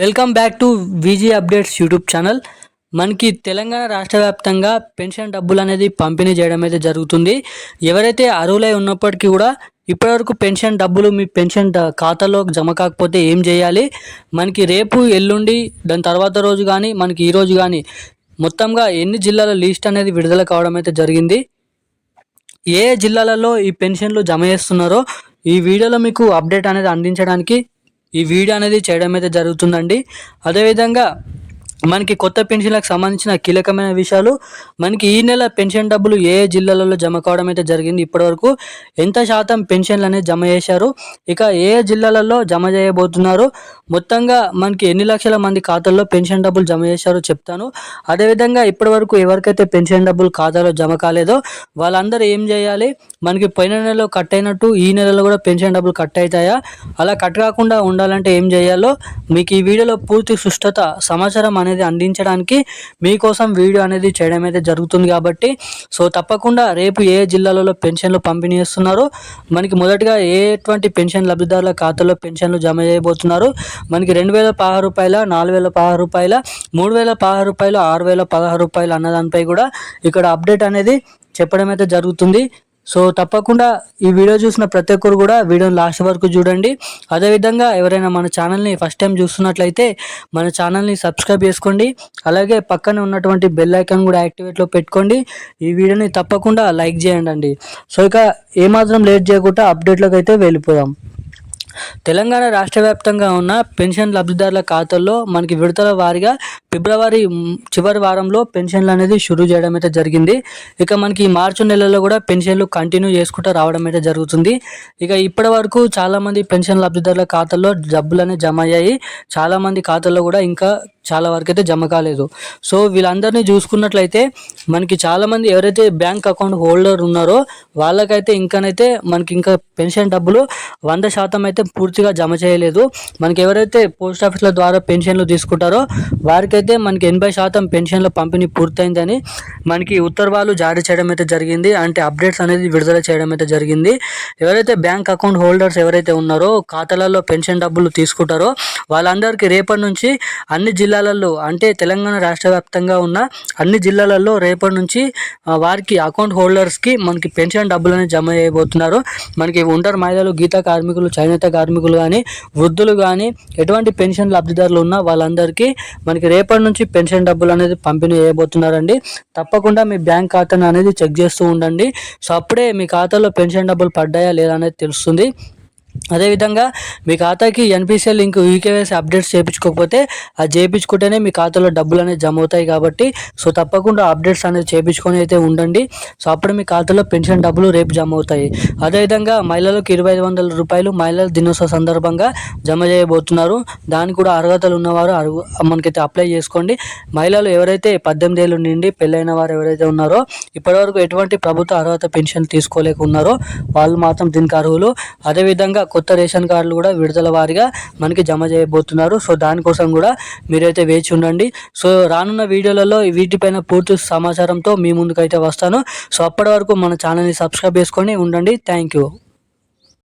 Welcome back to విజీ updates YouTube channel. మనకి తెలంగాణ రాష్ట్ర వ్యాప్తంగా పెన్షన్ డబ్బులు అనేది పంపిణీ చేయడం అయితే జరుగుతుంది. ఎవరైతే అర్హులై ఉన్నప్పటికీ కూడా ఇప్పటివరకు పెన్షన్ డబ్బులు మీ పెన్షన్ ఖాతాలో జమ కాకపోతే ఏం చేయాలి, మనకి రేపు ఎల్లుండి దాని తర్వాత రోజు కానీ మనకి ఈ రోజు కానీ మొత్తంగా ఎన్ని జిల్లాల లిస్ట్ అనేది విడుదల కావడం అయితే జరిగింది, ఏ జిల్లాలలో ఈ పెన్షన్లు జమ చేస్తున్నారో ఈ వీడియోలో మీకు అప్డేట్ అనేది అందించడానికి ఈ వీడియో అనేది చేయడం అయితే జరుగుతుందండి. అదేవిధంగా మనకి కొత్త పెన్షన్లకు సంబంధించిన కీలకమైన విషయాలు, మనకి ఈ నెల పెన్షన్ డబ్బులు ఏ జిల్లాలలో జమ కావడం అయితే జరిగింది, ఇప్పటివరకు ఎంత శాతం పెన్షన్లు అనేది జమ చేశారు, ఇక ఏ జిల్లాలలో జమ చేయబోతున్నారు, మొత్తంగా మనకి ఎన్ని లక్షల మంది ఖాతాల్లో పెన్షన్ డబ్బులు జమ చేశారో చెప్తాను. అదేవిధంగా ఇప్పటివరకు ఎవరికైతే పెన్షన్ డబ్బులు ఖాతాలో జమ కాలేదో వాళ్ళందరూ ఏం చేయాలి, మనకి పోయిన నెలలో కట్ అయినట్టు ఈ నెలలో కూడా పెన్షన్ డబ్బులు కట్ అవుతాయా, అలా కట్ కాకుండా ఉండాలంటే ఏం చేయాలో మీకు ఈ వీడియోలో పూర్తి సుష్టత సమాచారం అనేది అందించడానికి మీకోసం వీడియో అనేది చేయడం అయితే జరుగుతుంది. కాబట్టి సో తప్పకుండా రేపు ఏ జిల్లాలలో పెన్షన్లు పంపిణీ చేస్తున్నారో, మనకి మొదటగా ఎటువంటి పెన్షన్ లబ్ధిదారుల ఖాతాలో పెన్షన్లు జమ చేయబోతున్నారు, మనకి 2016 రూపాయల, 4016 రూపాయల, 3016 రూపాయలు, 6016 రూపాయలు అన్నదానిపై కూడా ఇక్కడ అప్డేట్ అనేది చెప్పడం అయితే జరుగుతుంది. సో తప్పకుండా ఈ వీడియో చూసిన ప్రతి ఒక్కరు కూడా వీడియోని లాస్ట్ వరకు చూడండి. అదేవిధంగా ఎవరైనా మన ఛానల్ని ఫస్ట్ టైం చూస్తున్నట్లయితే మన ఛానల్ని సబ్స్క్రైబ్ చేసుకోండి, అలాగే పక్కన ఉన్నటువంటి బెల్ ఐకాన్ కూడా యాక్టివేట్లో పెట్టుకోండి. ఈ వీడియోని తప్పకుండా లైక్ చేయండి. సో ఇక ఏమాత్రం లేట్ చేయకుండా అప్డేట్లోకి అయితే వెళ్ళిపోదాం. తెలంగాణ రాష్ట్ర వ్యాప్తంగా ఉన్న పెన్షన్ లబ్ధిదారుల ఖాతాల్లో మనకి విడతల వారీగా ఫిబ్రవరి చివరి వారంలో పెన్షన్లు అనేది షురూ చేయడం అయితే జరిగింది. ఇక మనకి మార్చి నెలలో కూడా పెన్షన్లు కంటిన్యూ చేసుకుంటూ రావడం అయితే జరుగుతుంది. ఇక ఇప్పటి వరకు చాలామంది పెన్షన్ లబ్ధిదారుల ఖాతాల్లో డబ్బులు అనేవి జమ అయ్యాయి, చాలామంది ఖాతాల్లో కూడా ఇంకా చాలా వరకు అయితే జమ కాలేదు. సో వీళ్ళందరినీ చూసుకున్నట్లయితే మనకి చాలామంది ఎవరైతే బ్యాంక్ అకౌంట్ హోల్డర్ ఉన్నారో వాళ్ళకైతే మనకి ఇంకా పెన్షన్ డబ్బులు 100% అయితే పూర్తిగా జమ చేయలేదు. మనకి ఎవరైతే పోస్ట్ ఆఫీసుల ద్వారా పెన్షన్లు తీసుకుంటారో వారికైతే మనకి 80% పెన్షన్ల పంపిణీ పూర్తయిందని మనకి ఉత్తర్వులు జారీ చేయడం అయితే జరిగింది, అంటే అప్డేట్స్ అనేది విడుదల చేయడం అయితే జరిగింది. ఎవరైతే బ్యాంక్ అకౌంట్ హోల్డర్స్ ఎవరైతే ఉన్నారో ఖాతాలలో పెన్షన్ డబ్బులు తీసుకుంటారో వాళ్ళందరికీ రేపటి నుంచి అన్ని జిల్లాలలో, అంటే తెలంగాణ రాష్ట్ర వ్యాప్తంగా ఉన్న అన్ని జిల్లాలలో రేపటి నుంచి వారికి అకౌంట్ హోల్డర్స్కి మనకి పెన్షన్ డబ్బులు అనేది జమ చేయబోతున్నారు. మనకి ఒంటరి మహిళలు, గీత కార్మికులు, చేనేత కార్మికులు కానీ, వృద్ధులు కానీ, ఎటువంటి పెన్షన్ లబ్ధిదారులు ఉన్నా వాళ్ళందరికీ మనకి రేపటి నుంచి పెన్షన్ డబ్బులు అనేది పంపిణీ చేయబోతున్నారండి. తప్పకుండా మీ బ్యాంక్ ఖాతాను అనేది చెక్ చేస్తూ ఉండండి. సో అప్పుడే మీ ఖాతాలో పెన్షన్ డబ్బులు పడ్డాయా లేదా అనేది తెలుస్తుంది. అదేవిధంగా మీ ఖాతాకి ఎన్పిసిఐ లింక్ యూకేవైసీ అప్డేట్స్ చేయించుకోకపోతే అది చేయించుకుంటేనే మీ ఖాతాలో డబ్బులు అనేది జమ అవుతాయి. కాబట్టి సో తప్పకుండా అప్డేట్స్ అనేది చేయించుకొని అయితే ఉండండి. సో అప్పుడు మీ ఖాతాలో పెన్షన్ డబ్బులు రేపు జమ అవుతాయి. అదేవిధంగా మహిళలకు 2500 రూపాయలు మహిళల దినోత్సవ సందర్భంగా జమ చేయబోతున్నారు. దానికి కూడా అర్హతలు ఉన్నవారు మనకైతే అప్లై చేసుకోండి. మహిళలు ఎవరైతే 18 ఏళ్ళు నిండి పెళ్ళైన వారు ఎవరైతే ఉన్నారో ఇప్పటివరకు ఎటువంటి ప్రభుత్వ అర్హత పెన్షన్ తీసుకోలేక ఉన్నారో వాళ్ళు మాత్రం దీనికి అర్హులు. అదేవిధంగా కొత్త రేషన్ కార్డులు కూడా విడుదల వారీగా మనకి జమ చేయబోతున్నారు. సో దానికోసం కూడా మీరైతే వేచి ఉండండి. సో రానున్న వీడియోలలో వీటిపైన పూర్తి సమాచారంతో మీ ముందుకైతే వస్తాను. సో అప్పటి వరకు మన ఛానల్ని సబ్స్క్రైబ్ చేసుకొని ఉండండి. Thank you.